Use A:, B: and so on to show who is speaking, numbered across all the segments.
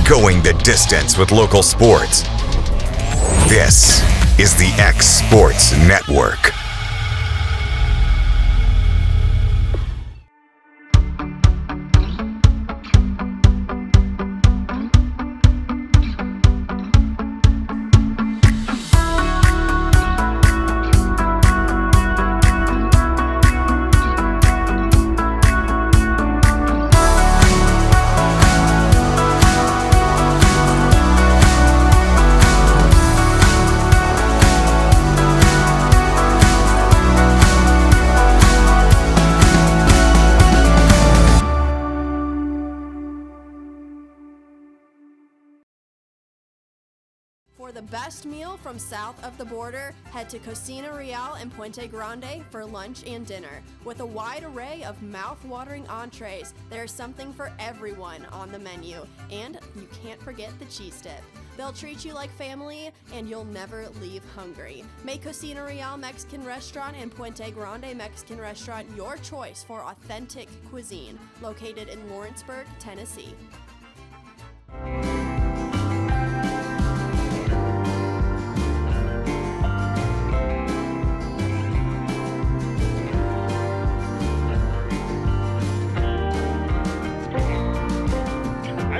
A: Going the distance with local sports. This is the X Sports Network.
B: For the best meal from south of the border, head to Cocina Real in Puente Grande for lunch and dinner. With a wide array of mouth-watering entrees, there's something for everyone on the menu. And you can't forget the cheese dip. They'll treat you like family, and you'll never leave hungry. Make Cocina Real Mexican Restaurant and Puente Grande Mexican Restaurant your choice for authentic cuisine, located in Lawrenceburg, Tennessee.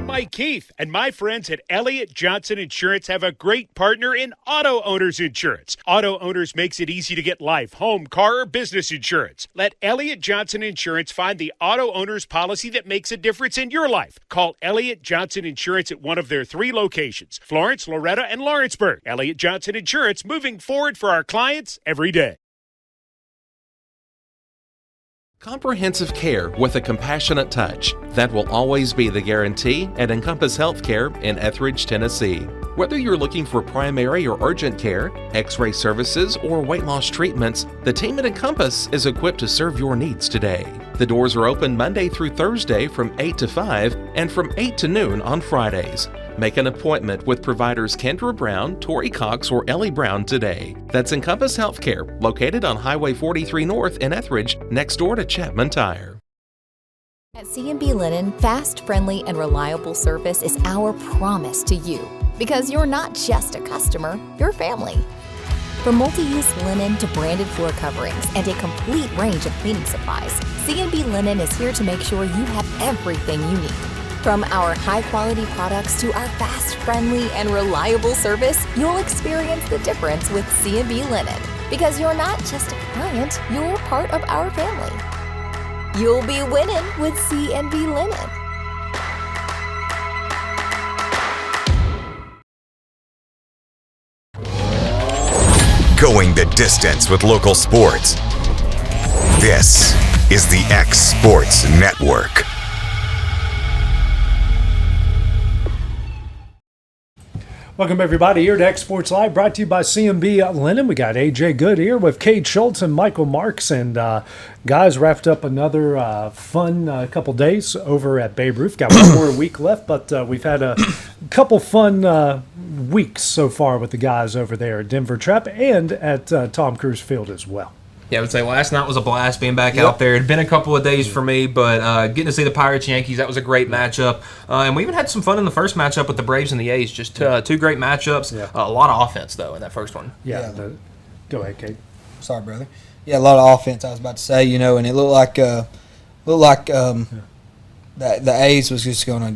C: Mike Keith, and my friends at Elliott Johnson Insurance have a great partner in Auto Owners Insurance. Auto Owners makes it easy to get life, home, car, or business insurance. Let Elliott Johnson Insurance find the Auto Owners policy that makes a difference in your life. Call Elliott Johnson Insurance at one of their 3 locations, Florence, Loretta, and Lawrenceburg. Elliott Johnson Insurance, moving forward for our clients every day.
D: Comprehensive care with a compassionate touch. That will always be the guarantee at Encompass Healthcare in Etheridge, Tennessee. Whether you're looking for primary or urgent care, x-ray services, or weight loss treatments, the team at Encompass is equipped to serve your needs today. The doors are open Monday through Thursday from 8 to 5 and from 8 to noon on Fridays. Make an appointment with providers Kendra Brown, Tori Cox, or Ellie Brown today. That's Encompass Healthcare, located on Highway 43 North in Etheridge, next door to Chapman Tire.
E: At C&B Linen, fast, friendly, and reliable service is our promise to you. Because you're not just a customer, you're family. From multi-use linen to branded floor coverings and a complete range of cleaning supplies, C&B Linen is here to make sure you have everything you need. From our high-quality products to our fast, friendly, and reliable service, you'll experience the difference with C&B Linen. Because you're not just a client, you're part of our family. You'll be winning with C&B Linen.
A: Going the distance with local sports. This is the X Sports Network.
F: Welcome, everybody, here to X Sports Live, brought to you by C&B Linen. We got AJ Good here with Cade Schultz and Michael Marks. And guys, wrapped up another fun couple days over at Babe Ruth. Got one more week left, but we've had a couple fun weeks so far with the guys over there at Denver Trap and at Tom Cruise Field as well.
G: Yeah, I would say last night was a blast being back out there. It had been a couple of days for me, but getting to see the Pirates-Yankees, that was a great matchup. And we even had some fun in the first matchup with the Braves and the A's. Just two great matchups.
F: Yeah.
G: A lot of offense, though, in that first one.
F: Go ahead, Kate.
H: Sorry, brother. Yeah, a lot of offense, I was about to say, and it looked like the A's was just gonna,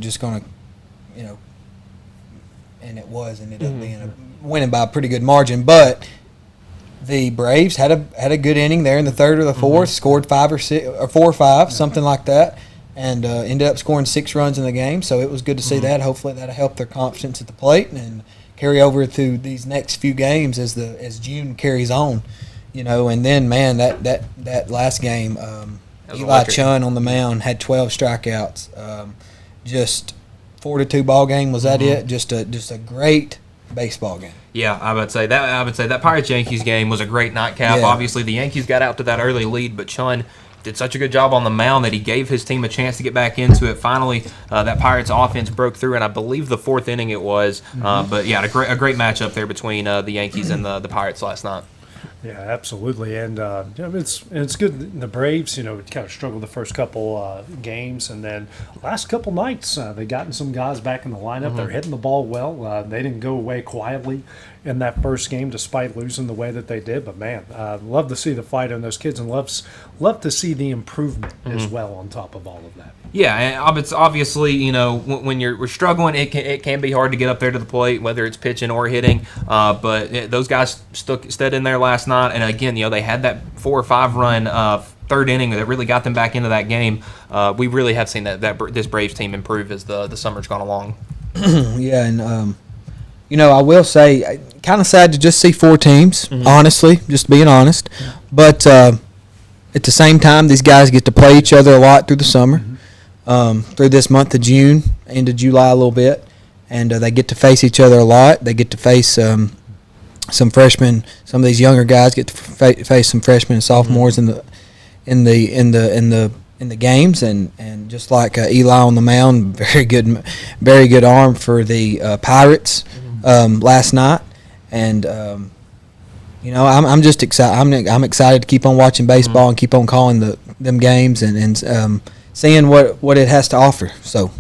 H: and it was ended up being winning by a pretty good margin, but the Braves had a good inning there in the third or the fourth, scored 5 or 6 or 4 or 5, something like that, and ended up scoring 6 runs in the game. So it was good to see that. Hopefully that'll help their confidence at the plate and carry over through these next few games as June carries on. And then man, that last game, Eli Chun on the mound had 12 strikeouts. Just 4-2 ball game. Was that it? Just a great baseball game.
G: Yeah, I would say that Pirates-Yankees game was a great nightcap.
H: Yeah.
G: Obviously, the Yankees got out to that early lead, but Chun did such a good job on the mound that he gave his team a chance to get back into it. Finally, that Pirates offense broke through, and I believe the 4th inning it was. But yeah, a great matchup there between the Yankees and the Pirates last night.
F: Yeah, absolutely, and it's good. The Braves, kind of struggled the first couple games, and then last couple nights they gotten some guys back in the lineup. They're hitting the ball well. They didn't go away quietly in that first game, despite losing the way that they did. But man, love to see the fight on those kids, and love to see the improvement as well on top of all of that.
G: Yeah, and it's obviously, when we're struggling, it can be hard to get up there to the plate, whether it's pitching or hitting. But those guys stood in there last night, and again, they had that 4 or 5 run third inning that really got them back into that game. We really have seen that this Braves team improve as the summer's gone along.
H: Yeah, and I will say, kind of sad to just see 4 teams. Honestly, just being honest, but at the same time, these guys get to play each other a lot through the summer. Through this month of June into July a little bit, and they get to face each other a lot. They get to face some freshmen. Some of these younger guys get to face some freshmen and sophomores in the games, and just like Eli on the mound, very good arm for the Pirates last night, and I'm just excited. I'm excited to keep on watching baseball and keep on calling them games and seeing what it has to offer. So,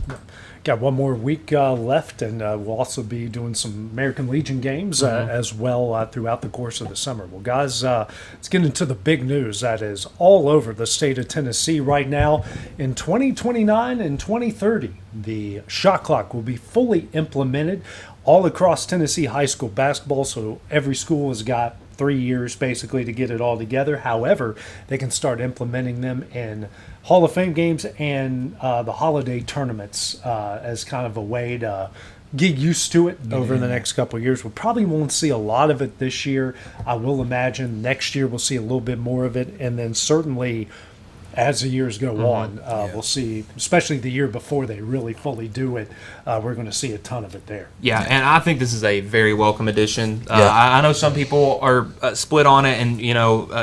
F: got one more week left, and we'll also be doing some American Legion games as well throughout the course of the summer. Well, guys, let's get into the big news that is all over the state of Tennessee right now. In 2029 and 2030, the shot clock will be fully implemented all across Tennessee high school basketball, so every school has got 3 years basically to get it all together. However, they can start implementing them in Hall of Fame games and the holiday tournaments as kind of a way to get used to it over the next couple of years. We probably won't see a lot of it this year. I will imagine next year we'll see a little bit more of it, and then certainly as the years go on, we'll see, especially the year before they really fully do it, we're going to see a ton of it there.
G: Yeah, and I think this is a very welcome addition. I know some people are split on it, and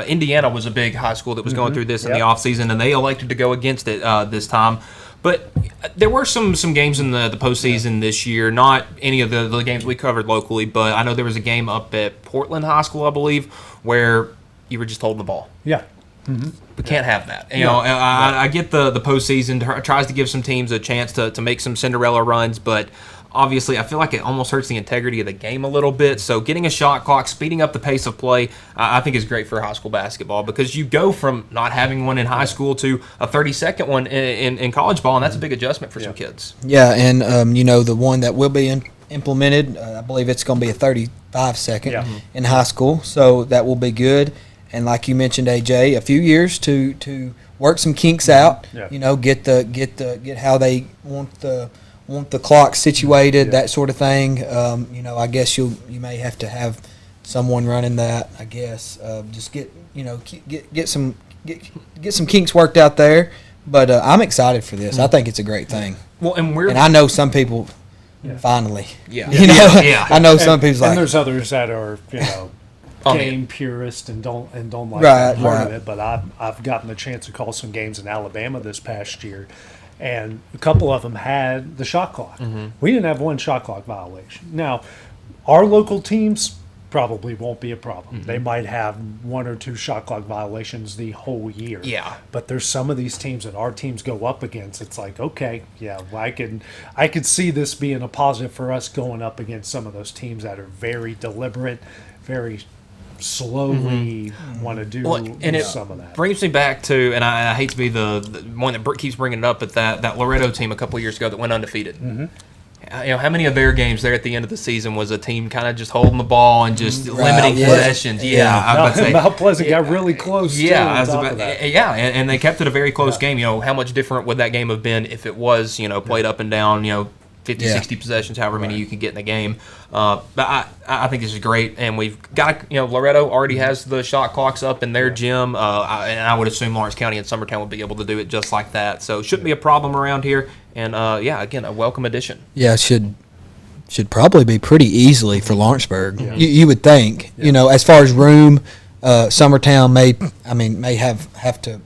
G: Indiana was a big high school that was going through this in the offseason, and they elected to go against it this time. But there were some games in the postseason this year, not any of the games we covered locally, but I know there was a game up at Portland High School, I believe, where you were just holding the ball.
F: Yeah.
G: We can't have that. I get the postseason tries to give some teams a chance to make some Cinderella runs, but obviously I feel like it almost hurts the integrity of the game a little bit. So getting a shot clock, speeding up the pace of play, I think is great for high school basketball, because you go from not having one in high school to a 30-second one in college ball, and that's a big adjustment for some kids.
H: Yeah, and the one that will be implemented, I believe it's going to be a 35-second in high school, so that will be good. And like you mentioned, AJ, a few years to work some kinks out. Yeah. Get how they want the clock situated, that sort of thing. I guess you may have to have someone running that. I guess just get some kinks worked out there. But I'm excited for this. I think it's a great thing.
G: Well, and
H: I know some people finally.
G: Yeah.
H: I know some people
F: and there's others that are game purist and don't like that part of it, but I've gotten the chance to call some games in Alabama this past year, and a couple of them had the shot clock. We didn't have one shot clock violation. Now, our local teams probably won't be a problem. They might have 1 or 2 shot clock violations the whole year.
G: Yeah.
F: But there's some of these teams that our teams go up against. It's like, okay, I could see this being a positive for us going up against some of those teams that are very deliberate, very slowly want to do some of that.
G: Brings me back to, and I hate to be the one that keeps bringing it up, but that Loretto team a couple of years ago that went undefeated. How many of their games there at the end of the season was a team kind of just holding the ball and just limiting possessions?
F: Mount Pleasant got really close.
G: And they kept it a very close game. How much different would that game have been if it was played up and down? 50, 60 possessions, however many you could get in the game. But I think this is great, and we've got Loretto already has the shot clocks up in their gym, and I would assume Lawrence County and Summertown would be able to do it just like that. So it shouldn't be a problem around here, and again, a welcome addition.
H: Yeah, should probably be pretty easily for Lawrenceburg. You would think. As far as room, Summertown may have to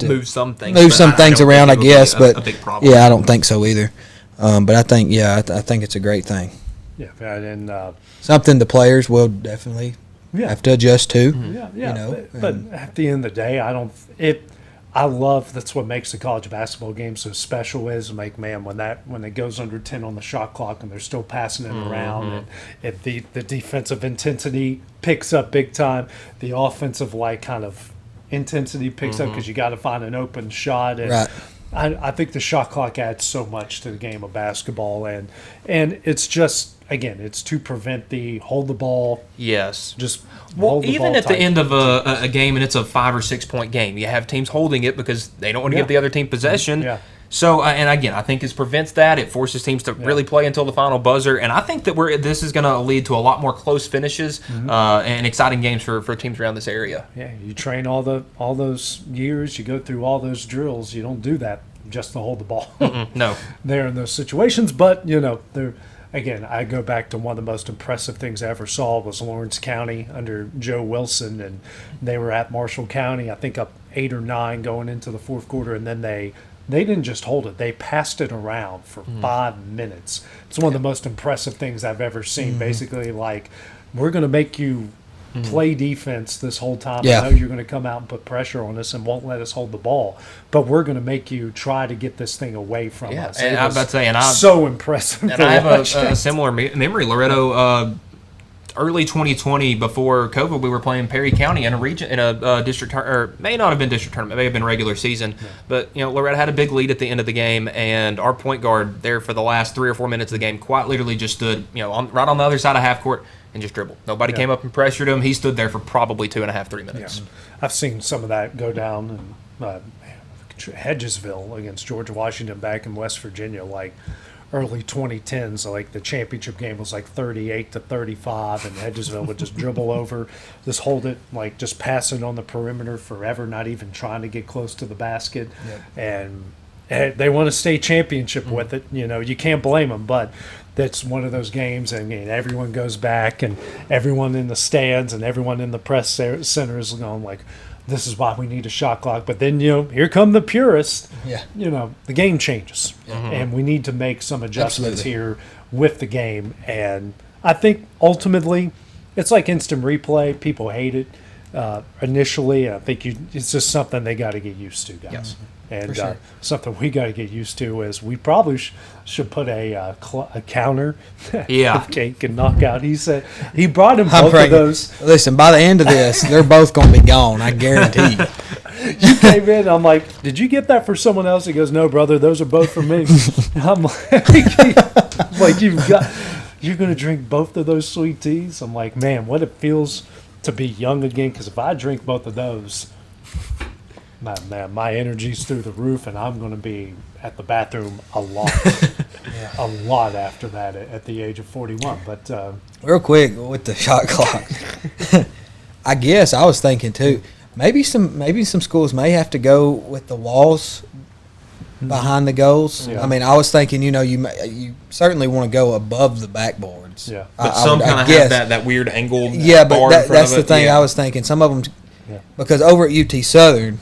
G: move some things
H: around, I guess, but
G: a big problem.
H: I don't think so either. But I think I think it's a great thing.
F: Yeah, and
H: something the players will definitely have to adjust to.
F: Yeah, yeah.
H: You know,
F: but at the end of the day, I love that's what makes the college basketball game so special is like, man, when it goes under 10 on the shot clock and they're still passing it around, and if the defensive intensity picks up big time, the offensive kind of intensity picks up because you got to find an open shot. And
H: right.
F: I think the shot clock adds so much to the game of basketball, and it's just, again, it's to prevent the hold the ball.
G: Yes.
F: Just
G: well,
F: hold the
G: even
F: ball
G: at the
F: tight.
G: end of a game and it's a 5 or 6 point game, you have teams holding it because they don't want to give the other team possession.
F: Yeah.
G: So, and again, I think it prevents that. It forces teams to really play until the final buzzer, and I think that this is going to lead to a lot more close finishes and exciting games for teams around this area.
F: Yeah, you train all those years, you go through all those drills. You don't do that just to hold the ball.
G: No.
F: There in those situations, but again, I go back to one of the most impressive things I ever saw was Lawrence County under Joe Wilson, and they were at Marshall County, I think up 8 or 9 going into the fourth quarter, and then they didn't just hold it, they passed it around for 5 minutes. It's one of the most impressive things I've ever seen. Basically, like, we're going to make you play defense this whole time.
H: Yeah.
F: I know you're going to come out and put pressure on us and won't let us hold the ball, but we're going to make you try to get this thing away from us.
G: And I was about to say,
F: so impressive.
G: And I have a similar memory. Loretto, early 2020, before COVID, we were playing Perry County in a district, or may not have been district tournament, may have been regular season. But Loretto had a big lead at the end of the game, and our point guard there for the last 3 or 4 minutes of the game quite literally just stood, right on the other side of half court and just dribbled. Nobody came up and pressured him. He stood there for probably 2.5, 3 minutes.
F: Yeah. I've seen some of that go down in Hedgesville against George Washington back in West Virginia, like early 2010s. Like the championship game was like 38-35, and Hedgesville would just dribble over, just hold it, like just pass it on the perimeter forever, not even trying to get close to the basket. And they won a state championship with it. You can't blame them, but that's one of those games, and everyone goes back, and everyone in the stands and everyone in the press center is going like, this is why we need a shot clock. But then, here come the purists.
H: Yeah.
F: The game changes, and we need to make some adjustments here with the game. And I think ultimately it's like instant replay. People hate it initially. I think it's just something they got to get used to, guys.
G: Yes.
F: And
H: sure.
F: something we got to get used to is we probably should put a counter.
G: Yeah.
F: Jake can knock out. He said he brought him
H: I'm
F: both
H: pregnant.
F: of those.
H: Listen, by the end of this, they're both going to be gone. I guarantee you.
F: You came in. I'm like, did you get that for someone else? He goes, no, brother, those are both for me. I'm like, you're going to drink both of those sweet teas? I'm like, man, what it feels to be young again. Because if I drink both of those, my energy's through the roof, and I'm going to be at the bathroom a lot, a lot after that at the age of 41. But
H: real quick with the shot clock, I guess I was thinking too. Maybe some schools may have to go with the walls behind the goals.
F: Yeah.
H: I mean, I was thinking, you certainly want to go above the backboards.
F: Yeah.
G: But some kind of have that weird angled
H: Yeah,
G: bar
H: but
G: in front
H: that's
G: of
H: the
G: it.
H: thing
G: Yeah.
H: I was thinking. Some of them,
F: Yeah.
H: because over at UT Southern,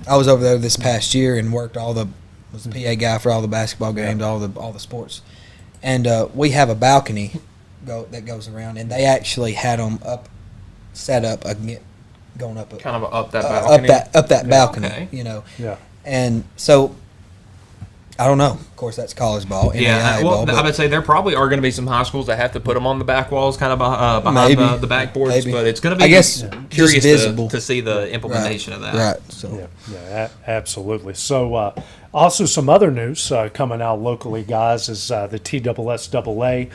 H: I was over there this past year and worked was the PA guy for all the basketball games, all the sports, and we have a balcony that goes around, and they actually had them set up again, going up
G: Kind of up that balcony.
H: up that balcony,
G: Okay.
F: yeah.
H: and so I don't know. Of course, that's college ball.
G: Yeah,
H: NAIA
G: well,
H: ball, but
G: I would say there probably are going to be some high schools that have to put them on the back walls, kind of behind
H: Maybe.
G: the backboards.
H: Maybe.
G: But it's going to be,
H: I guess,
G: curious
H: just visible.
G: to see the implementation of that.
H: Right. So
F: Absolutely. So, also some other news coming out locally, guys, is the TSSAA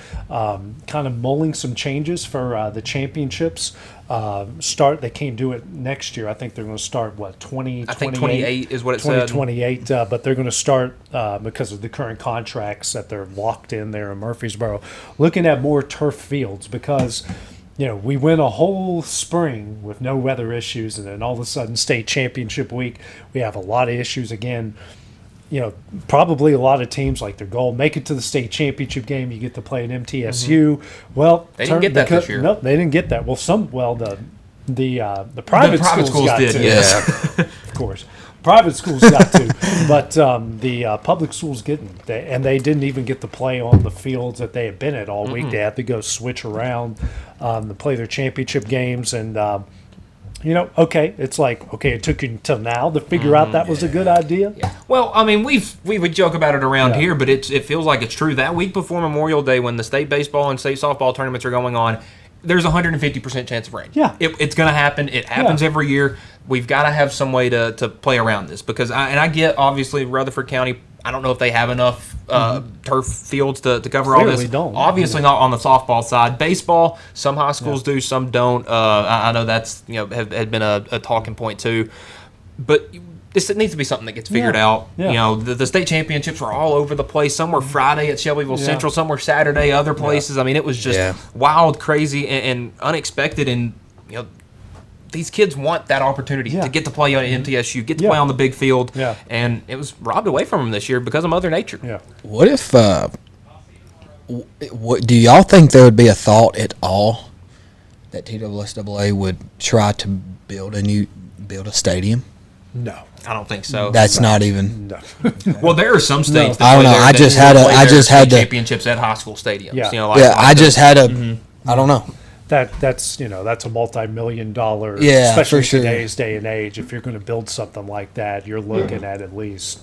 F: kind of mulling some changes for the championships. They can't do it next year. I think they're going to start 2028.
G: I think 28 is what it said.
F: 2028, but they're going to start because of the current contracts that they're locked in there in Murfreesboro, looking at more turf fields because. We went a whole spring with no weather issues, and then all of a sudden, state championship week, we have a lot of issues again. Probably a lot of teams like their goal, make it to the state championship game. You get to play an MTSU. Well,
G: they didn't get that this year.
F: No, they didn't get that. Well, the private schools
G: schools
F: got
G: did,
F: to,
G: yes.
F: of course. private schools got to, but the public schools didn't. They didn't even get to play on the fields that they had been at all week. They had to go switch around to play their championship games. And, it's like, okay, it took you until now to figure out that was a good idea.
G: Yeah. Well, I mean, we would joke about it around here, but it feels like it's true. That week before Memorial Day, when the state baseball and state softball tournaments are going on, there's a 150% chance of rain.
F: Yeah.
G: It's going to happen. It happens every year. We've got to have some way to play around this because I get, obviously, Rutherford County, I don't know if they have enough turf fields to cover all this.
F: Don't.
G: Obviously not on the softball side. Baseball, some high schools do, some don't. I know that's had been a talking point too. But this needs to be something that gets figured out.
F: Yeah.
G: The state championships were all over the place. Some were Friday at Shelbyville Central. Some were Saturday other places. I mean, it was just wild, crazy, and unexpected. And these kids want that opportunity to get to play on MTSU, get to play on the big field.
F: Yeah.
G: And it was robbed away from them this year because of Mother Nature.
F: Yeah.
H: What if? Do y'all think there would be a thought at all that TSSAA would try to build a stadium?
F: No.
G: I don't think so.
H: That's not even.
F: No.
G: Well, there are some states. That
H: I don't know. I just had the
G: championships at high school stadiums.
F: Yeah.
H: I just had a. I don't know.
F: That's a multi-million-dollar.
H: Yeah,
F: especially
H: for sure.
F: in today's day and age. If you're going to build something like that, you're looking at least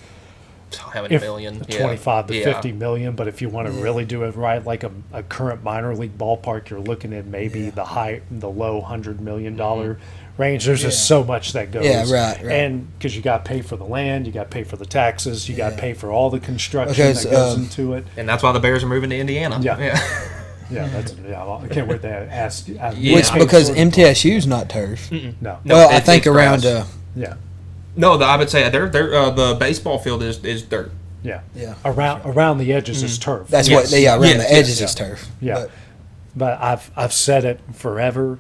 G: How many million?
F: 25 to 50 million. But if you want to really do it right, like a current minor league ballpark, you're looking at maybe the low $100 million range. There's just so much that goes.
H: Yeah, right.
F: And because you got to pay for the land, you got to pay for the taxes, you got to pay for all the construction that goes into it.
G: And that's why the Bears are moving to Indiana.
F: Yeah. Yeah, I can't wait to ask.
H: Which because MTSU's not turf.
F: No.
H: Well, I think around.
F: Yeah.
G: No, I would say the baseball field is dirt.
F: Yeah.
H: Yeah.
F: Around the edges is turf.
H: That's around the edges is turf.
F: Yeah. But I've said it forever,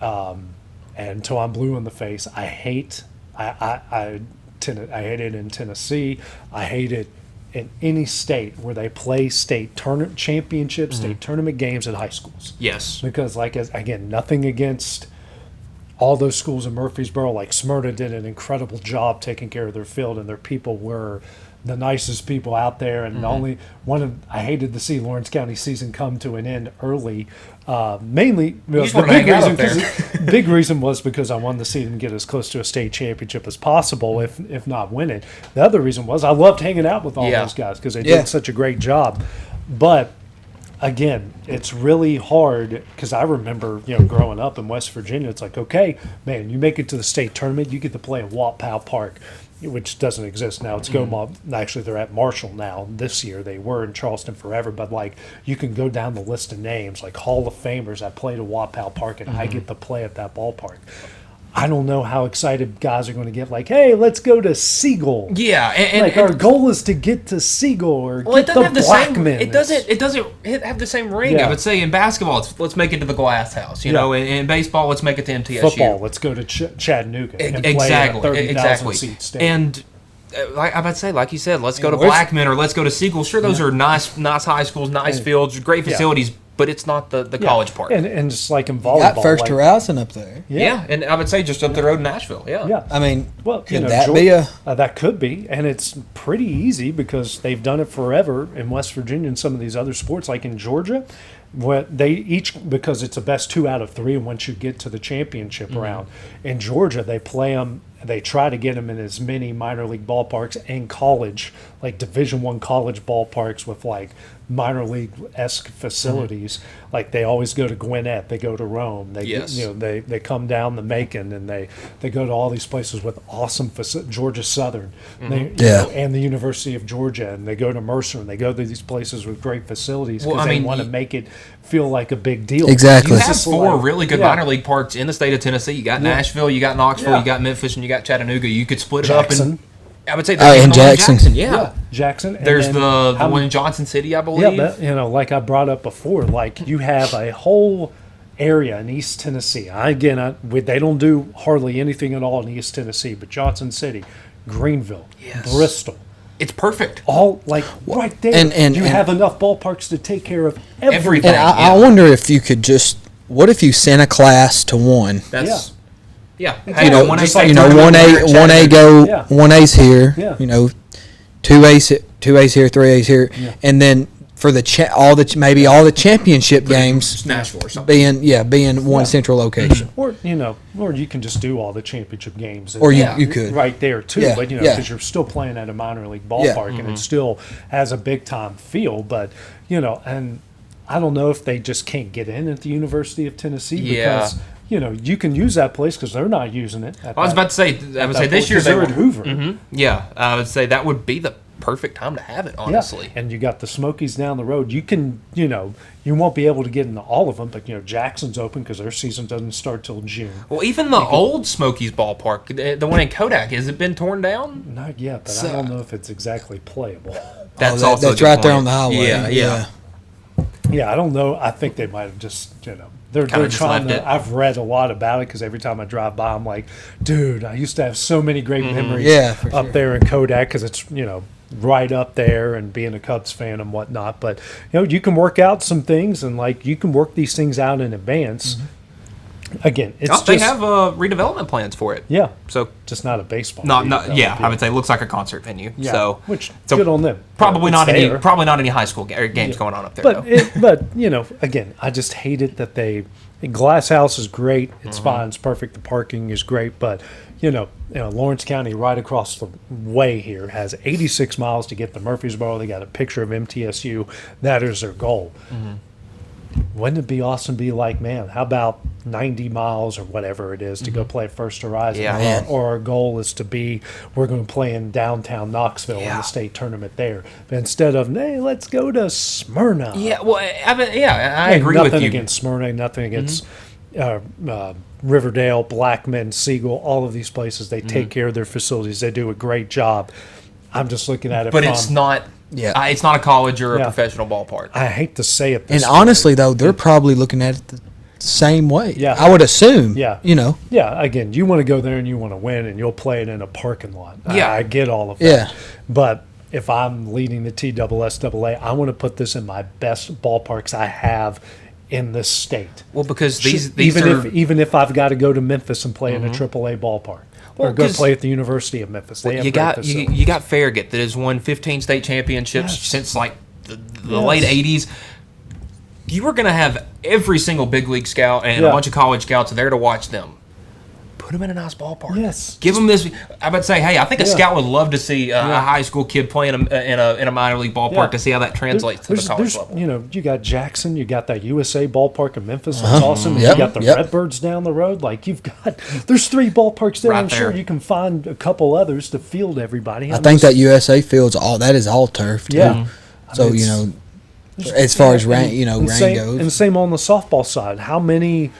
F: and until I'm blue in the face. I hate it in Tennessee. I hate it in any state where they play state tournament championships, state tournament games at high schools.
G: Yes.
F: Because, again, nothing against all those schools in Murfreesboro. Like Smyrna did an incredible job taking care of their field, and their people were the nicest people out there. And I hated to see Lawrence County season come to an end early. Mainly, the big reason was because I wanted to see them get as close to a state championship as possible, if not win it. The other reason was I loved hanging out with all those guys because they did such a great job. But again, it's really hard because I remember, growing up in West Virginia, it's like, okay, man, you make it to the state tournament, you get to play at Watt-Powell Park, which doesn't exist now. It's actually they're at Marshall now this year. They were in Charleston forever, but you can go down the list of names, like Hall of Famers that played at Watt-Powell Park, and I get to play at that ballpark. I don't know how excited guys are going to get. Like, hey, let's go to Siegel.
G: Yeah, and
F: our goal is to get to Siegel or
G: get
F: the Blackman.
G: It doesn't have the same ring.
F: Yeah.
G: I would say in basketball, let's make it to the Glass House. In baseball, let's make it to MTSU.
F: Football, let's go to Chattanooga and play at a 30,000 seat stadium.
G: And I would say, like you said, let's go to Blackman or let's go to Siegel. Sure, those are nice high schools, nice fields, great facilities. But it's not the college part.
F: And just like in volleyball.
H: Got First Horizon up there.
G: Yeah, and I would say just up the road in Nashville.
F: Yeah.
H: I mean,
F: could
H: that be a...
F: that could be. And it's pretty easy because they've done it forever in West Virginia and some of these other sports. Like in Georgia, because it's a best 2 out of 3 once you get to the championship round. In Georgia, they play them. They try to get them in as many minor league ballparks and college, like Division I college ballparks with like minor league-esque facilities. Like they always go to Gwinnett, they go to Rome, they come down to Macon, and they go to all these places with awesome Georgia Southern, and the University of Georgia, and they go to Mercer, and they go to these places with great facilities because they want to make it feel like a big deal.
H: Exactly.
G: You have 4 really good minor league parks in the state of Tennessee. You got Nashville, you got Knoxville, you got Memphis, and you got Chattanooga. You could split it up in. I would say
H: in Jackson.
G: Yeah.
F: Jackson. And
G: there's the one in Johnson City, I believe.
F: Yeah, but, like I brought up before, like you have a whole area in East Tennessee. They don't do hardly anything at all in East Tennessee, but Johnson City, Greenville, Bristol.
G: It's perfect.
F: All right there. And you have enough ballparks to take care of everything.
H: And I wonder if you could what if you sent a class to one?
G: Yeah.
H: You know,
G: 1A
H: just
G: state
H: like,
G: tournament,
H: 1A go,
F: Yeah.
H: 1A's here.
F: Yeah.
H: You know, 2A's here, 3A's here,
F: Yeah.
H: and then for the maybe all the championship games
G: Nashville or something.
H: being one central location.
F: Or or you can just do all the championship games.
H: Or you could.
F: right there too.
H: Yeah,
F: But
H: yeah.
F: because you're still playing at a minor league ballpark, and it still has a big time feel. But and I don't know if they just can't get in at the University of Tennessee because you can use that place because they're not using it.
G: I was about to say, this year
F: they're at Hoover.
G: Yeah, I would say that would be the perfect time to have it, honestly.
F: Yeah. And you got the Smokies down the road. You can, you won't be able to get into all of them, but Jackson's open because their season doesn't start till June.
G: Well, even the old Smokies ballpark, the one in Kodak, has it been torn down?
F: Not yet, but I don't know if it's exactly playable.
G: That's
H: also that's right there on the highway.
G: Yeah.
F: Yeah, I don't know. I think they might have just, they're
G: just
F: trying
G: left
F: to.
G: it.
F: I've read a lot about it because every time I drive by, I'm like, dude, I used to have so many great memories
H: for
F: up
H: sure.
F: there in Kodak because it's, right up there and being a Cubs fan and whatnot. But, you can work out some things and, you can work these things out in advance. Again, it's
G: they have redevelopment plans for it.
F: Yeah.
G: So
F: just not a baseball.
G: I would say it looks like a concert venue.
F: Yeah,
G: So
F: which
G: so
F: good on them.
G: Probably
F: It's
G: not any
F: there.
G: high school games going on up there.
F: But
G: though.
F: again, I just hate it that Glass House is great. It's fine. It's perfect. The parking is great. But Lawrence County, right across the way here, has 86 miles to get to Murfreesboro. They got a picture of MTSU. That is their goal. Wouldn't it be awesome to be like, man, how about 90 miles or whatever it is to go play at First Horizon?
G: Yeah. Man.
F: Or our goal is to be, we're going to play in downtown Knoxville in
G: Yeah.
F: the state tournament there. But instead of, hey, let's go to Smyrna.
G: Yeah, well, I agree
F: Nothing
G: with you.
F: against Smyrna, nothing against Riverdale, Blackman, Siegel, all of these places. They take care of their facilities. They do a great job. I'm just looking at it
G: But
F: from,
G: it's not.
H: Yeah.
G: It's not a college or a
F: Yeah.
G: professional ballpark.
F: I hate to say it
H: And
F: this
H: honestly,
F: way.
H: though, they're probably looking at it the same way.
F: Yeah.
H: I would assume.
F: Yeah. Yeah, again, you want to go there and you want to win, and you'll play it in a parking lot.
G: Yeah.
F: I get all of that.
H: Yeah.
F: But if I'm leading the TSSAA, I want to put this in my best ballparks I have in this state.
G: Well, because these
F: even if I've got to go to Memphis and play in a AAA ballpark,
G: Well,
F: or go
G: 'cause-
F: play at the University of Memphis, they have
G: you
F: great
G: got
F: facilities.
G: you got Farragut that has won 15 state championships
F: Yes.
G: since the
F: Yes.
G: late 80s. You were going to have every single big league scout and a
F: Yeah.
G: bunch of college scouts there to watch them. Put them in a nice ballpark.
F: Yes.
G: Give them this. I would say, hey, I think a
F: Yeah.
G: scout would love to see a high school kid playing in a minor league ballpark
F: Yeah.
G: to see how that translates to the college level.
F: You got Jackson, you got that USA ballpark in Memphis. That's awesome. And
H: Yep,
F: you got the
H: yep.
F: Redbirds down the road. There's 3 ballparks there.
G: Right
F: I'm sure
G: there.
F: you can find a couple others to field everybody.
H: I think that USA field's that is all turf. Too.
F: Yeah.
H: So
F: It's-
H: as far as rain,
F: and
H: rain
F: same,
H: goes.
F: and same on the softball side. How many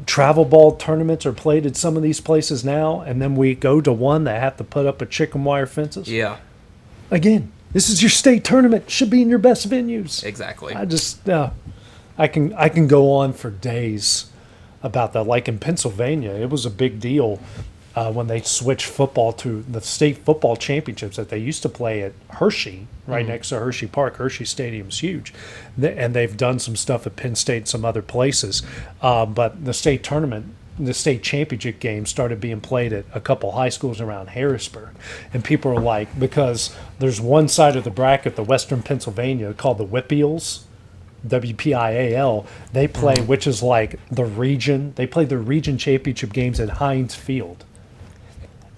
F: travel ball tournaments are played at some of these places now? And then we go to one that have to put up a chicken wire fences.
G: Yeah,
F: Again, this is your state tournament. Should be in your best venues.
G: exactly.
F: I just I can go on for days about that. Like in Pennsylvania, it was a big deal when they switched football to the state football championships that they used to play at Hershey, right next to Hershey Park. Hershey Stadium's huge, and they've done some stuff at Penn State and some other places. But the state tournament, the state championship game started being played at a couple high schools around Harrisburg. And people are like, because there's one side of the bracket, the Western Pennsylvania, called the Whippeals, WPIAL, they play, which is like the region. They play the region championship games at Heinz Field.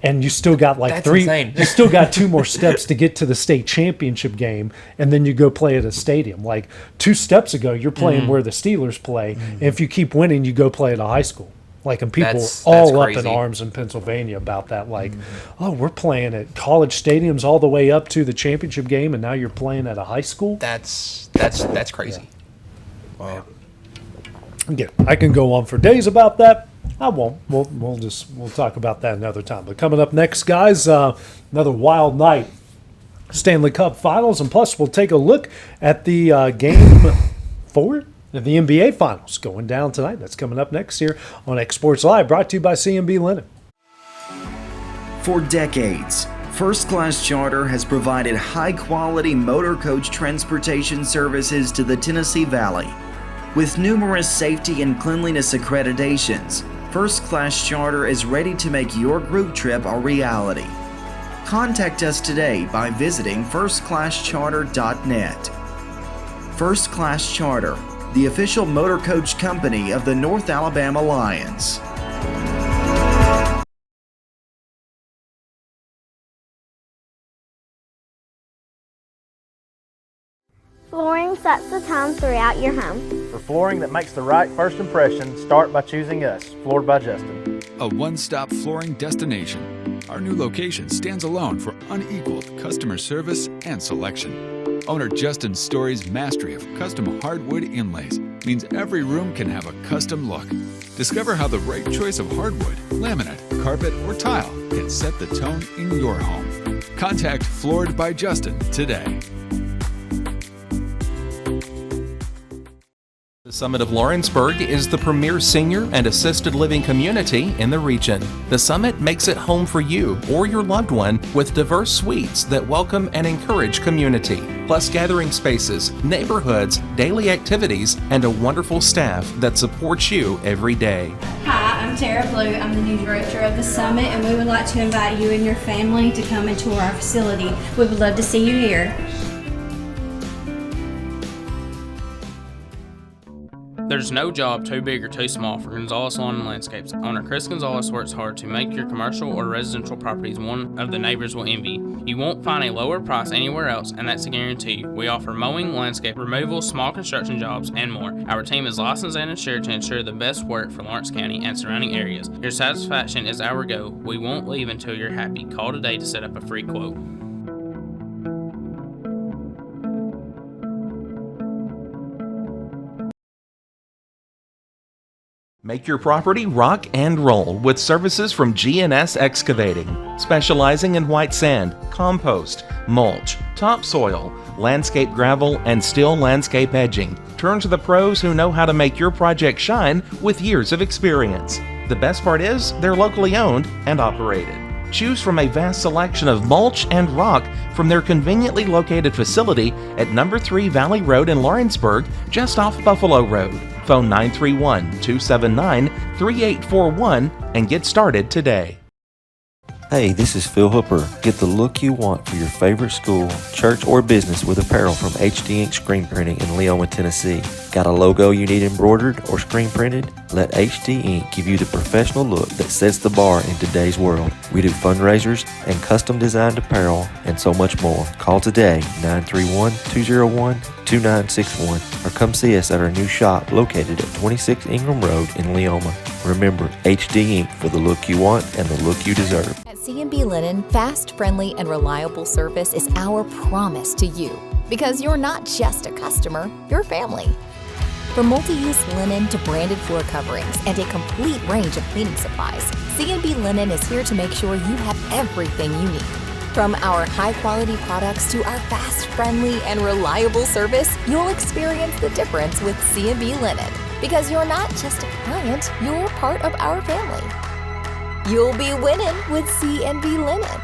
F: And you still got
G: That's
F: 3,
G: insane.
F: you still got 2 more steps to get to the state championship game, and then you go play at a stadium. Like 2 steps ago, you're playing where the Steelers play, and if you keep winning, you go play at a high school. And people
G: That's
F: all up in
G: crazy.
F: arms in Pennsylvania about that. Oh, we're playing at college stadiums all the way up to the championship game, and now you're playing at a high school?
G: That's crazy.
F: Again, I can go on for days about that. I won't. We'll talk about that another time. But coming up next, guys, another wild night, Stanley Cup Finals, and plus we'll take a look at the game 4 of the NBA Finals going down tonight. That's coming up next here on X Sports Live, brought to you by C&B Linen.
I: For decades, First Class Charter has provided high-quality motor coach transportation services to the Tennessee Valley. With numerous safety and cleanliness accreditations, First Class Charter is ready to make your group trip a reality. Contact us today by visiting firstclasscharter.net. First Class Charter, the official motor coach company of the North Alabama Lions.
J: Flooring sets the tone throughout your home.
K: For flooring that makes the right first impression, start by choosing us, Floored by Justin.
L: A one-stop flooring destination. Our new location stands alone for unequaled customer service and selection. Owner Justin Story's mastery of custom hardwood inlays means every room can have a custom look. Discover how the right choice of hardwood, laminate, carpet, or tile can set the tone in your home. Contact Floored by Justin today.
D: The Summit of Lawrenceburg is the premier senior and assisted living community in the region. The Summit makes it home for you or your loved one with diverse suites that welcome and encourage community, plus gathering spaces, neighborhoods, daily activities, and a wonderful staff that supports you every day.
M: Hi, I'm Tara Blue. I'm the new director of the Summit, and we would like to invite you and your family to come and tour our facility. We would love to see you here.
N: There's no job too big or too small for Gonzalez Lawn and Landscapes. Owner Chris Gonzalez works hard to make your commercial or residential properties one of the neighbors will envy. You won't find a lower price anywhere else, and that's a guarantee. We offer mowing, landscape removal, small construction jobs, and more. Our team is licensed and insured to ensure the best work for Lawrence County and surrounding areas. Your satisfaction is our goal. We won't leave until you're happy. Call today to set up a free quote.
D: Make your property rock and roll with services from G&S Excavating, specializing in white sand, compost, mulch, topsoil, landscape gravel, and steel landscape edging. Turn to the pros who know how to make your project shine with years of experience. The best part is they're locally owned and operated. Choose from a vast selection of mulch and rock from their conveniently located facility at number 3 Valley Road in Lawrenceburg, just off Buffalo Road. Phone 931-279-3841 and get started today.
O: Hey, this is Phil Hooper. Get the look you want for your favorite school, church, or business with apparel from HD Ink Screen Printing in Leoma, Tennessee. Got a logo you need embroidered or screen printed? Let HD Ink give you the professional look that sets the bar in today's world. We do fundraisers and custom designed apparel and so much more. Call today, 931-201-2961, or come see us at our new shop located at 26 Ingram Road in Leoma. Remember, HD Ink for the look you want and the look you deserve.
E: At C&B Linen, fast, friendly, and reliable service is our promise to you. Because you're not just a customer, you're family. From multi-use linen to branded floor coverings and a complete range of cleaning supplies, C&B Linen is here to make sure you have everything you need. From our high-quality products to our fast, friendly, and reliable service, you'll experience the difference with C&B Linen. Because you're not just a client, you're part of our family. You'll be winning with C&B Linen.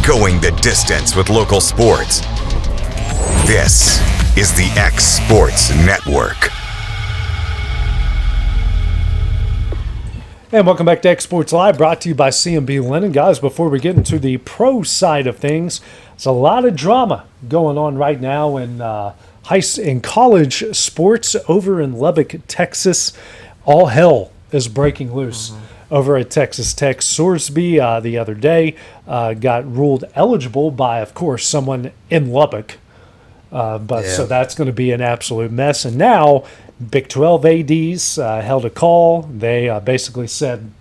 A: Going the distance with local sports. This is the X Sports Network.
F: And welcome back to X Sports Live, brought to you by C&B Linen. Guys, before we get into the pro side of things, there's a lot of drama going on right now in college sports over in Lubbock, Texas. All hell is breaking loose over at Texas Tech. Sorsby the other day got ruled eligible by, of course, someone in Lubbock. So that's going to be an absolute mess. And now Big 12 ADs held a call. They basically said,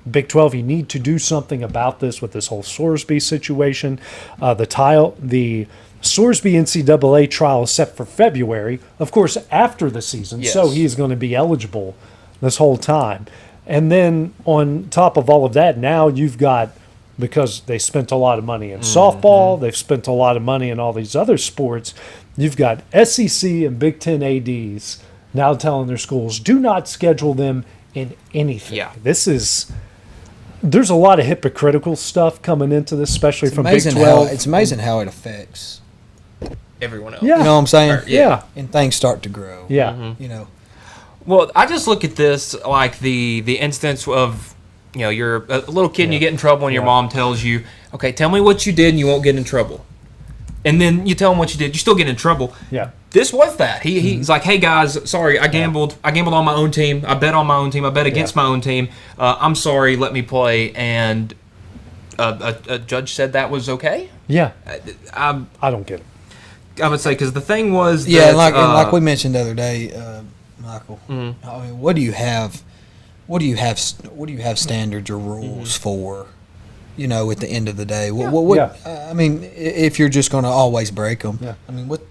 F: Big 12, you need to do something about this with this whole Sorsby situation. The Sorsby NCAA trial is set for February, of course, after the season. Yes. So he's going to be eligible this whole time. And then on top of all of that, now you've got, because they spent a lot of money in softball, they've spent a lot of money in all these other sports, you've got SEC and Big Ten ADs now telling their schools, do not schedule them in anything. Yeah. There's a lot of hypocritical stuff coming into this, especially from Big 12.
H: It's amazing how it affects
G: everyone else.
F: Yeah.
H: You know what I'm saying?
F: Yeah.
H: And things start to grow.
F: Yeah.
H: You know.
G: Well, I just look at this like the instance of, you're a little kid and you get in trouble and your mom tells you, okay, tell me what you did and you won't get in trouble. And then you tell them what you did, you still get in trouble.
F: Yeah.
G: This was that. He's like, hey guys, sorry, I gambled. I gambled on my own team. I bet on my own team. I bet against my own team. I'm sorry. Let me play. And a judge said that was okay.
F: Yeah. I don't get it.
G: I would say because the thing was,
H: yeah,
G: that,
H: like we mentioned the other day, Michael.
G: Mm-hmm.
H: I mean, what do you have? What do you have standards or rules for? You know, at the end of the day, I mean, if you're just going to always break them, I mean, what?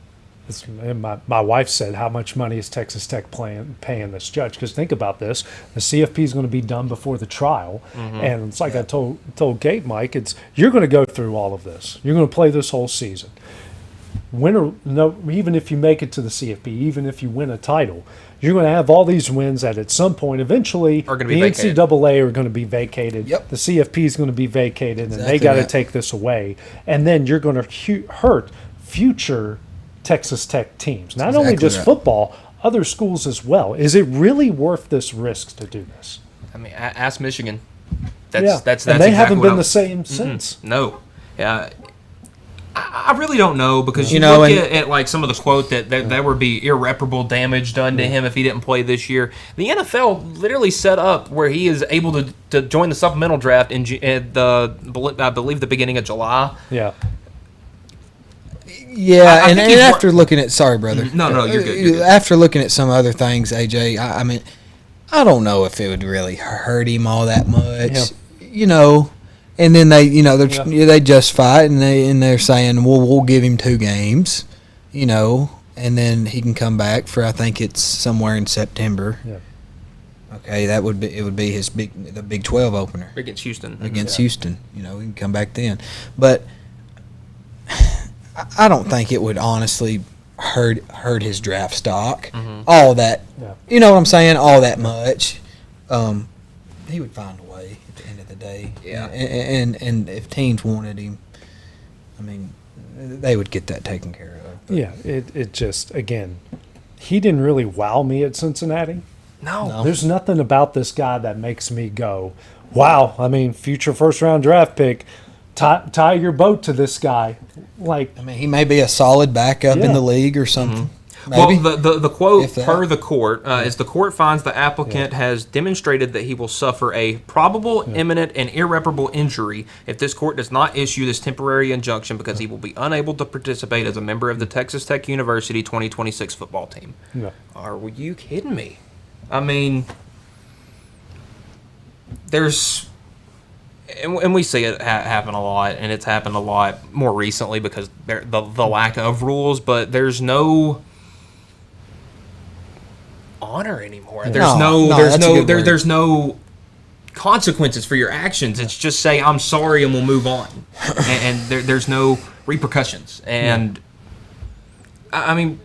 F: My wife said, how much money is Texas Tech paying this judge? Because think about this, the CFP is going to be done before the trial, and it's like I told Kate, Mike, you're going to go through all of this. You're going to play this whole season. Win or no, even if you make it to the CFP, even if you win a title, you're going to have all these wins that at some point, eventually, the NCAA are going to be vacated.
H: Yep.
F: The CFP is going to be vacated, and they
H: Exactly
F: got to
H: right.
F: take this away. And then you're going to hurt future Texas Tech teams. Not only just football, other schools as well. Is it really worth this risk to do this?
G: I mean, ask Michigan.
F: And they
G: exactly
F: haven't
G: what
F: been the same since.
G: No. Yeah. I really don't know because you
H: know,
G: look at like some of the quote that there would be irreparable damage done to him if he didn't play this year. The NFL literally set up where he is able to join the supplemental draft in I believe the beginning of July.
F: Yeah.
H: Yeah, and after looking at, sorry, brother.
G: No, you're good. You're good.
H: After looking at some other things, AJ, I mean, I don't know if it would really hurt him all that much, you know. And then they, they justify it, and they're saying, well, we'll give him 2 games, you know, and then he can come back for, I think it's somewhere in September.
F: Yeah.
H: Okay, it would be the Big 12 opener
G: against Houston.
H: Houston, you know, he can come back then, but I don't think it would honestly hurt his draft stock. All that, you know what I'm saying? All that much. He would find a way at the end of the day.
G: Yeah.
H: And if teams wanted him, I mean, they would get that taken care of. But.
F: Yeah. It just, again, he didn't really wow me at Cincinnati.
G: No.
F: There's nothing about this guy that makes me go, wow. I mean, future first-round draft pick. Tie your boat to this guy. Like,
H: I mean, he may be a solid backup in the league or something. Maybe.
G: Well, the quote per the court is the court finds the applicant has demonstrated that he will suffer a probable, imminent, and irreparable injury if this court does not issue this temporary injunction because he will be unable to participate as a member of the Texas Tech University 2026 football team.
F: Yeah.
G: Are you kidding me? I mean, there's... And we see it happen a lot, and it's happened a lot more recently because the lack of rules, but there's no honor anymore. There's no consequences for your actions. It's just say, I'm sorry, and we'll move on. and there's no repercussions. And, I mean,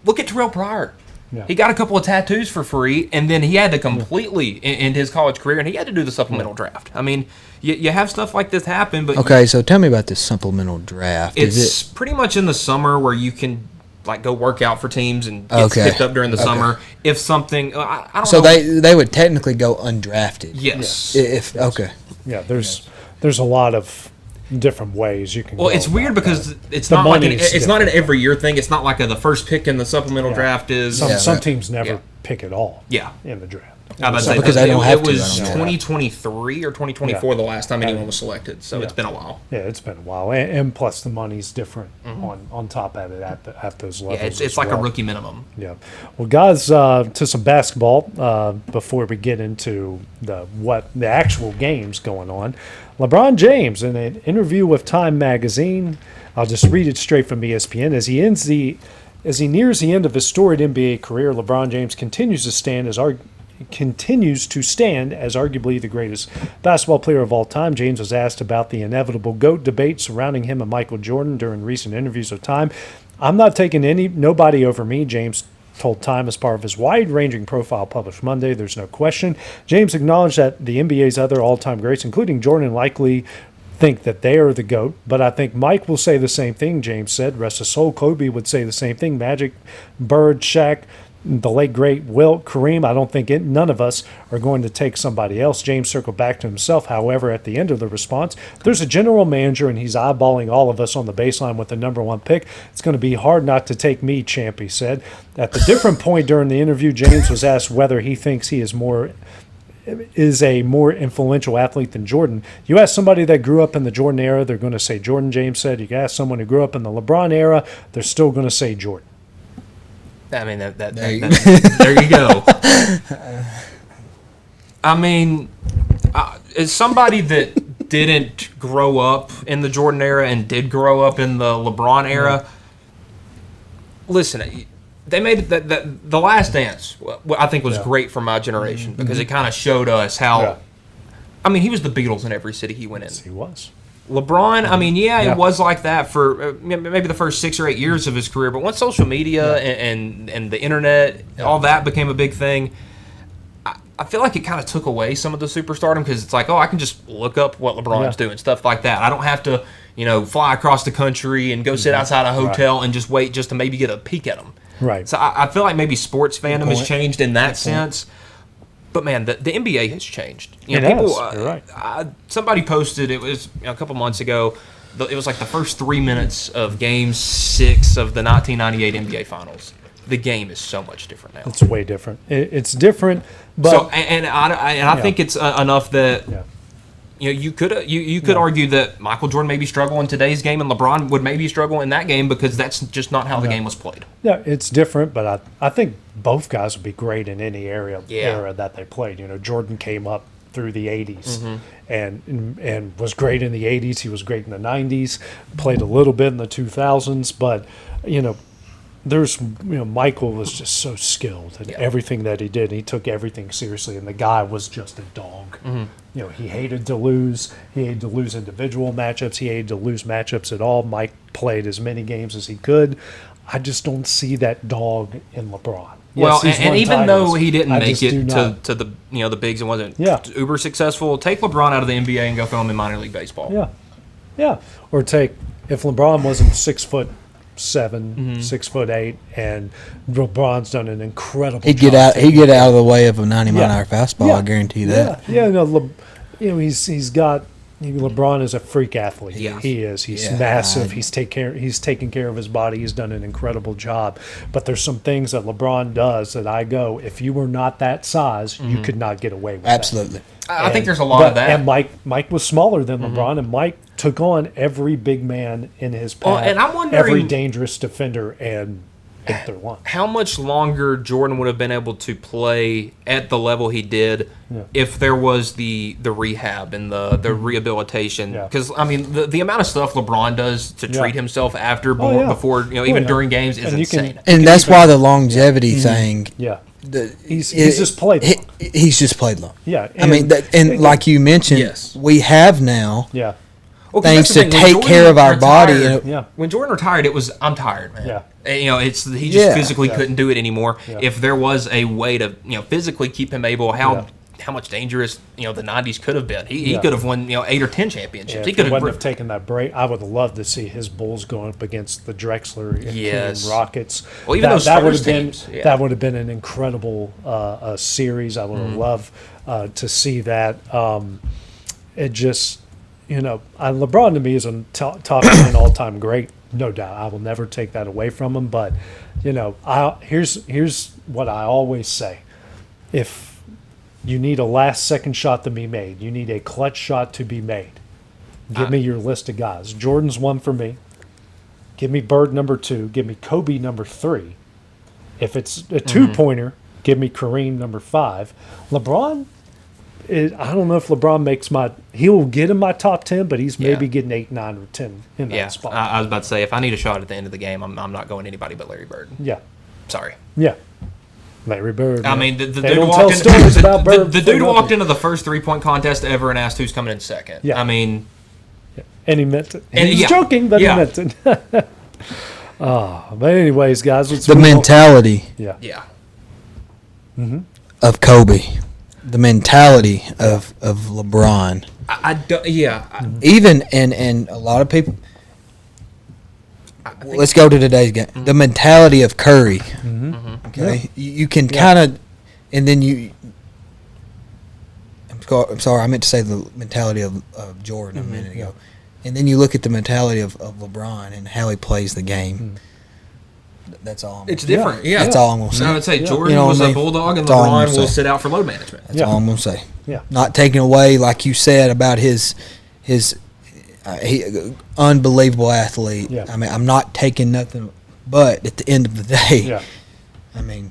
G: look at Terrell Pryor.
F: Yeah.
G: He got a couple of tattoos for free, and then he had to completely end his college career, and he had to do the supplemental draft. I mean, you have stuff like this happen, but
H: okay. So tell me about this supplemental draft.
G: It's pretty much in the summer where you can like go work out for teams and get picked up during the summer. If something, I don't know.
H: So they would technically go undrafted.
G: Yes.
H: If okay.
F: Yeah. There's a lot of different ways you can.
G: Well,
F: go
G: it's weird
F: about
G: because
F: that.
G: it's
F: The
G: not like
F: money's
G: not an
F: different.
G: every year thing. It's not like the first pick in the supplemental draft is.
F: Some teams never pick at all.
G: Yeah.
F: In the draft.
G: Because
H: they don't have
G: it
H: to,
G: was
H: I don't know.
G: 2023 or 2024 the last time anyone was selected, so it's been a while.
F: Yeah, it's been a while, and plus the money's different on top of it at those levels.
G: Yeah, it's like a rookie minimum.
F: Yeah. Well, guys, to some basketball before we get into the actual games going on. LeBron James, in an interview with Time Magazine, I'll just read it straight from ESPN. As he nears the end of his storied NBA career, LeBron James continues to stand as arguably the greatest basketball player of all time. James was asked about the inevitable GOAT debate surrounding him and Michael Jordan during recent interviews with Time. I'm not taking nobody over me, James told Time as part of his wide-ranging profile published Monday. There's no question. James acknowledged that the NBA's other all-time greats, including Jordan, likely think that they are the GOAT, but I think Mike will say the same thing. James said, rest of soul, Kobe would say the same thing. Magic, Bird, Shaq, the late great Wilt, Kareem. I don't think none of us are going to take somebody else. James circled back to himself. However, at the end of the response, there's a general manager and he's eyeballing all of us on the baseline with the number 1 pick. It's going to be hard not to take me, champ, he said. At the different point during the interview, James was asked whether he thinks he is a more influential athlete than Jordan. You ask somebody that grew up in the Jordan era, they're going to say Jordan, James said. You ask someone who grew up in the LeBron era, they're still going to say Jordan.
G: I mean, there you go. I mean, as somebody that didn't grow up in the Jordan era and did grow up in the LeBron era, listen, they made the Last Dance, I think, was great for my generation because it kind of showed us how. I mean, he was the Beatles in every city he went in.
F: Yes, he was.
G: LeBron, I mean, it was like that for maybe the first 6 or 8 years of his career. But once social media and the internet, all that became a big thing, I feel like it kind of took away some of the superstardom because it's like, I can just look up what LeBron's doing, stuff like that. I don't have to, fly across the country and go sit outside a hotel and just wait just to maybe get a peek at him.
F: Right.
G: So I feel like maybe sports fandom has changed in that sense. But man, the NBA has changed.
F: You're right.
G: Somebody posted, it was a couple months ago. It was like the first 3 minutes of Game 6 of the 1998 NBA Finals. The game is so much different now.
F: It's way different. It's different, but
G: so I think it's enough that you could argue that Michael Jordan may be struggling in today's game and LeBron would maybe struggle in that game because that's just not how the game was played.
F: Yeah, it's different, but I think both guys would be great in any era that they played. Jordan came up through the 80s and was great in the 80s. He was great in the 90s, played a little bit in the 2000s, but Michael was just so skilled in everything that he did. He took everything seriously, and the guy was just a dog. He hated to lose. He hated to lose individual matchups. He hated to lose matchups at all. Mike played as many games as he could. I just don't see that dog in LeBron.
G: Well, and even though he didn't make it to the the bigs and wasn't uber successful, take LeBron out of the NBA and go throw him in minor league baseball.
F: Yeah. Or if LeBron wasn't 6'7", 6'8", and LeBron's done an incredible job.
H: He'd get out of the way of a 90-mile-an-hour fastball. I guarantee that.
F: He's got. LeBron is a freak athlete. He is. He's massive. He's taking care of his body. He's done an incredible job. But there's some things that LeBron does that I go, if you were not that size, you could not get away with
H: Absolutely.
G: I think there's a lot of that.
F: And Mike was smaller than LeBron, and Mike took on every big man in his path,
G: and I'm wondering,
F: every dangerous defender, and ate their lunch.
G: How much longer Jordan would have been able to play at the level he did if there was the rehab and the rehabilitation? Because I mean, the amount of stuff LeBron does to treat himself after before even during games is insane.
H: And that's why the longevity thing.
F: He's just played long.
H: He's just played long.
F: Yeah.
H: I mean, like you mentioned, we have now.
G: Well,
H: things to take care of our body.
G: When Jordan retired, it was, I'm tired, man. He just physically couldn't do it anymore. If there was a way to physically keep him able, how much dangerous the 90s could have been. He could have won 8 or 10 championships.
F: He wouldn't have taken that break. I would love to see his Bulls going up against the Drexler and Rockets.
G: Well, even
F: that would have been that would have been an incredible series. I would have loved to see that. It just. LeBron to me is a top 10 all-time great, no doubt. I will never take that away from him. But, here's what I always say. If you need a last-second shot to be made, you need a clutch shot to be made, give me your list of guys. Jordan's one for me. Give me Bird number 2. Give me Kobe number 3. If it's a two-pointer, give me Kareem number 5. LeBron... I don't know if LeBron he'll get in my top 10, but he's maybe getting 8, 9, or 10 in that spot.
G: I was about to say, if I need a shot at the end of the game, I'm not going anybody but Larry Bird.
F: Yeah.
G: Sorry.
F: Yeah. Larry Bird.
G: I mean, the dude walked into the first 3-point contest ever and asked who's coming in second.
F: Yeah.
G: I mean.
F: Yeah. And he meant it. He was joking, but he meant it. But anyways, guys.
H: The mentality
F: of
H: Kobe. the mentality of LeBron.
G: I don't. Yeah.
H: Even and a lot of people. Let's go to today's game. The mentality of Curry. Okay, you can kind of, and then you. I'm sorry, I meant to say the mentality of Jordan a minute ago, and then you look at the mentality of LeBron and how he plays the game. That's all.
G: It's different. Yeah,
H: that's all I'm gonna say.
G: I would say Jordan was a bulldog, and LeBron will sit out for load management.
H: That's all I'm gonna say.
F: Yeah,
H: not taking away, like you said about his unbelievable athlete.
F: Yeah.
H: I mean, I'm not taking nothing, but at the end of the day, I mean,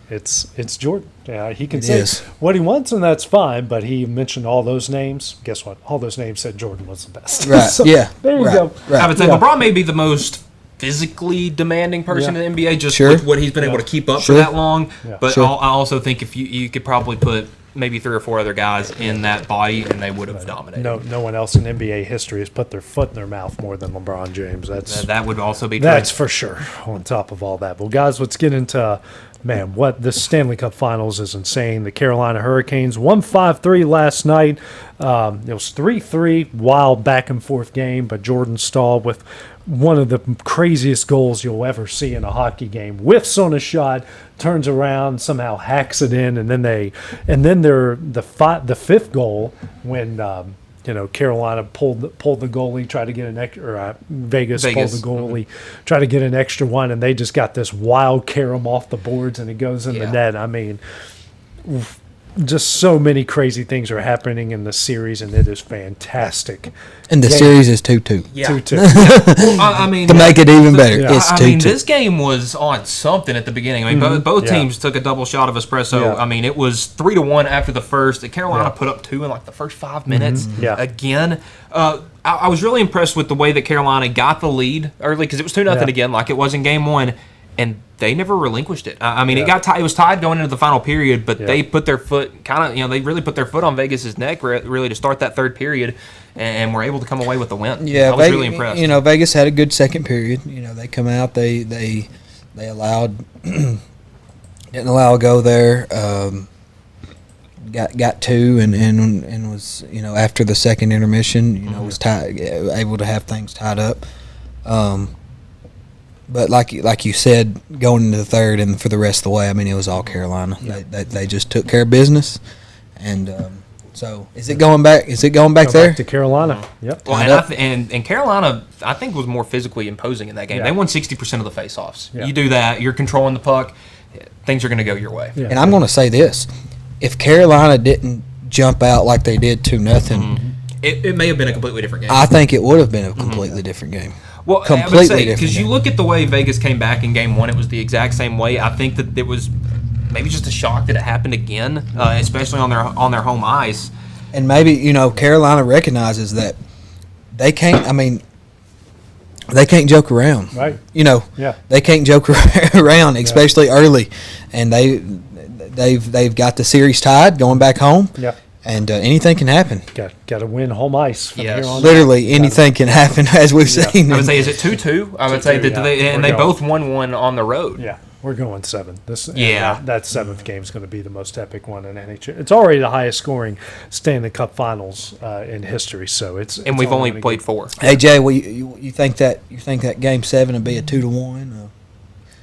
F: it's Jordan. Yeah, he can say what he wants, and that's fine. But he mentioned all those names. Guess what? All those names said Jordan was the best.
H: Right.
F: So,
H: yeah.
F: There you go.
H: Right.
G: I would say LeBron may be the most physically demanding person in the NBA, just with what he's been able to keep up for that long.
F: Yeah.
G: But I also think if you could probably put maybe 3 or 4 other guys in that body, and they would have dominated.
F: No one else in NBA history has put their foot in their mouth more than LeBron James.
G: That would also be true.
F: That's for sure. On top of all that, well, guys, let's get into what this Stanley Cup Finals is insane. The Carolina Hurricanes won 5-3 last night. It was 3-3, wild back and forth game, but Jordan Staal with one of the craziest goals you'll ever see in a hockey game. Whiffs on a shot, turns around, somehow hacks it in, and then the fifth goal when Carolina pulled the goalie, tried to get an extra, or Vegas pulled the goalie, tried to get an extra one, and they just got this wild carom off the boards, and it goes in the net. I mean, just so many crazy things are happening in the series, and it is fantastic.
H: And the series is 2-2.
G: Yeah.
F: 2-2.
G: Well, I mean,
H: to make it even better, it's 2-2.
G: I mean, this game was on something at the beginning. I mean, both teams took a double shot of espresso.
F: Yeah.
G: I mean, it was 3-1 after the first. Carolina put up 2 in like the first 5 minutes. Again, I was really impressed with the way that Carolina got the lead early, because it was 2-0 again, like it was in game 1. And they never relinquished it. I mean, it was tied going into the final period, but they put their foot they really put their foot on Vegas's neck really to start that third period, and were able to come away with the win.
H: Yeah,
G: I was really impressed.
H: Vegas had a good second period. They come out, they allowed didn't allow a go there. Got 2 and was after the second intermission was able to have things tied up. But like you said, going into the third and for the rest of the way, I mean, it was all Carolina. They just took care of business, and so is it going back? Is it going back there?
F: Back to Carolina. Yep.
G: Well, and Carolina, I think, was more physically imposing in that game. They won 60% of the faceoffs. You do that, you're controlling the puck, things are going to go your way.
H: And I'm going to say this: if Carolina didn't jump out like they did 2-0,
G: it may have been a completely different game.
H: I think it would have been a completely different game.
G: Well, completely different. Because you look at the way Vegas came back in game 1, it was the exact same way. I think that it was maybe just a shock that it happened again, especially on their home ice.
H: And maybe Carolina recognizes that they can't. I mean, they can't joke around.
F: Right.
H: They can't joke around, especially early, and they've got the series tied going back home.
F: Yeah.
H: And anything can happen.
F: Got to win home ice from here on.
H: Literally anything can happen, as we've seen.
G: I would say, is it 2-2? I would say that they both won 1 on the road.
F: Yeah, we're going 7. That 7th game is going to be the most epic one in NHL. It's already the highest scoring Stanley Cup Finals in history. So it's
G: we've only played 4.
H: Hey Jay, well, you think that game 7 will be a 2-1?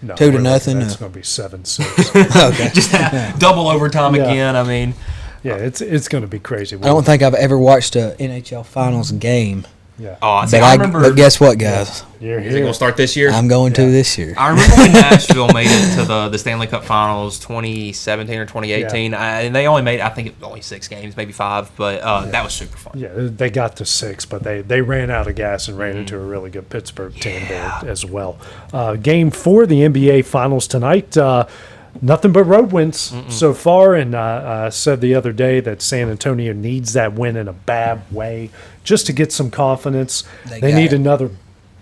F: No,
H: 2-0.
F: That's going to be 7-6.
H: Okay,
G: just double overtime again. I mean.
F: Yeah, it's going to be crazy.
H: I don't think I've ever watched a NHL Finals game.
F: Yeah.
G: Oh, I remember.
H: But guess what, guys?
F: You're
G: Is it going to start this year?
H: I'm going to this year.
G: I remember when Nashville made it to the Stanley Cup Finals 2017 or 2018, and they only made, I think, only 6 games, maybe 5, but that was super fun.
F: Yeah, they got to 6, but they ran out of gas and ran into a really good Pittsburgh team there as well. Game 4, the NBA Finals tonight. Nothing but road wins so far, and I said the other day that San Antonio needs that win in a bad way just to get some confidence. They need another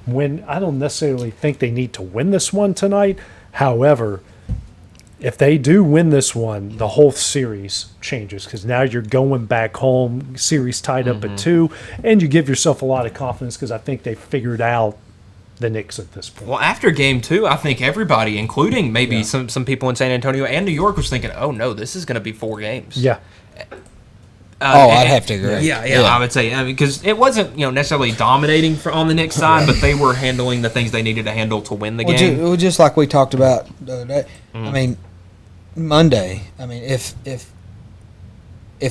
F: win. I don't necessarily think they need to win this one tonight. However, if they do win this one, the whole series changes, because now you're going back home, series tied up at 2, and you give yourself a lot of confidence, because I think they figured out the Knicks at this point.
G: Well, after game 2, I think everybody, including maybe some people in San Antonio and New York, was thinking, oh, no, this is going to be 4 games.
F: Yeah.
H: I'd have to agree.
G: Yeah, I would say, because it wasn't necessarily dominating on the Knicks side, but they were handling the things they needed to handle to win the game.
H: Well, just like we talked about the other day. I mean, Monday. I mean, if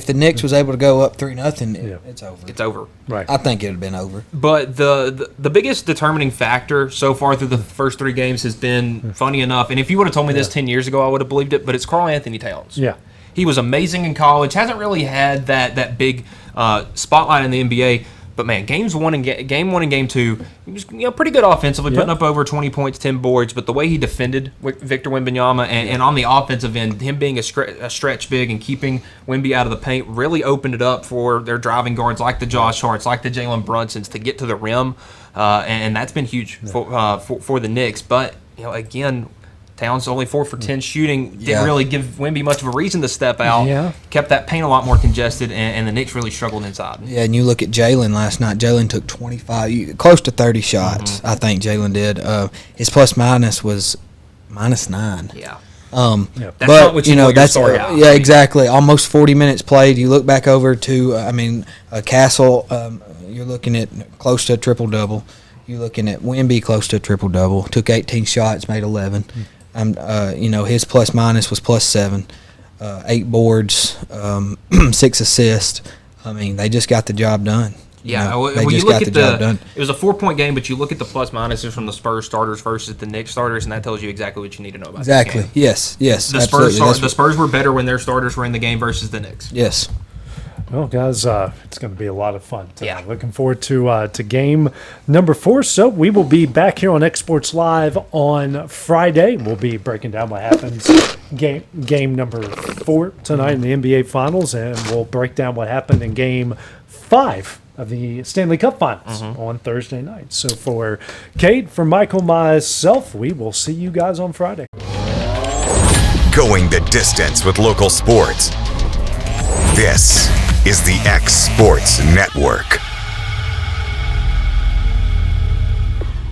H: the Knicks was able to go up 3-0, it's over.
G: It's over.
F: Right.
H: I think it would have been over.
G: But the biggest determining factor so far through the first 3 games has been, funny enough, and if you would have told me this 10 years ago, I would have believed it, but it's Karl Anthony Towns.
F: Yeah.
G: He was amazing in college, hasn't really had that big spotlight in the NBA. But, man, game 1 and game 2, he was pretty good offensively, putting up over 20 points, 10 boards. But the way he defended Victor Wembanyama and on the offensive end, him being a stretch big and keeping Wemby out of the paint really opened it up for their driving guards like the Josh Harts, like the Jalen Brunsons to get to the rim. And that's been huge for the Knicks. But, again, Towns only 4 for 10 shooting. Didn't really give Wemby much of a reason to step out.
F: Yeah.
G: Kept that paint a lot more congested, and the Knicks really struggled inside.
H: Yeah, and you look at Jalen last night. Jalen took 25, close to 30 shots. I think Jalen did. His plus minus was -9.
G: Yeah.
H: That's
G: not
H: but
G: what you know
H: that's
G: your story out.
H: yeah, exactly. Almost 40 minutes played. You look back over to Castle. You're looking at close to a triple double. You're looking at Wemby close to a triple double. Took 18 shots, made 11. His plus minus was +7, 8 boards, 6 assists. I mean, they just got the job done.
G: Yeah,
H: They got the job done.
G: It was a 4-point game, but you look at the plus minuses from the Spurs starters versus the Knicks starters, and that tells you exactly what you need to know about
H: Exactly.
G: this game.
H: Yes.
G: The Spurs were better when their starters were in the game versus the Knicks.
H: Yes.
F: Well, guys, it's going to be a lot of fun tonight. Yeah. Looking forward to game number 4. So we will be back here on Exports Live on Friday. We'll be breaking down what happens game number 4 tonight in the NBA Finals, and we'll break down what happened in game 5 of the Stanley Cup Finals on Thursday night. So for Kate, for Michael, myself, we will see you guys on Friday.
A: Going the distance with local sports. This is the X Sports Network.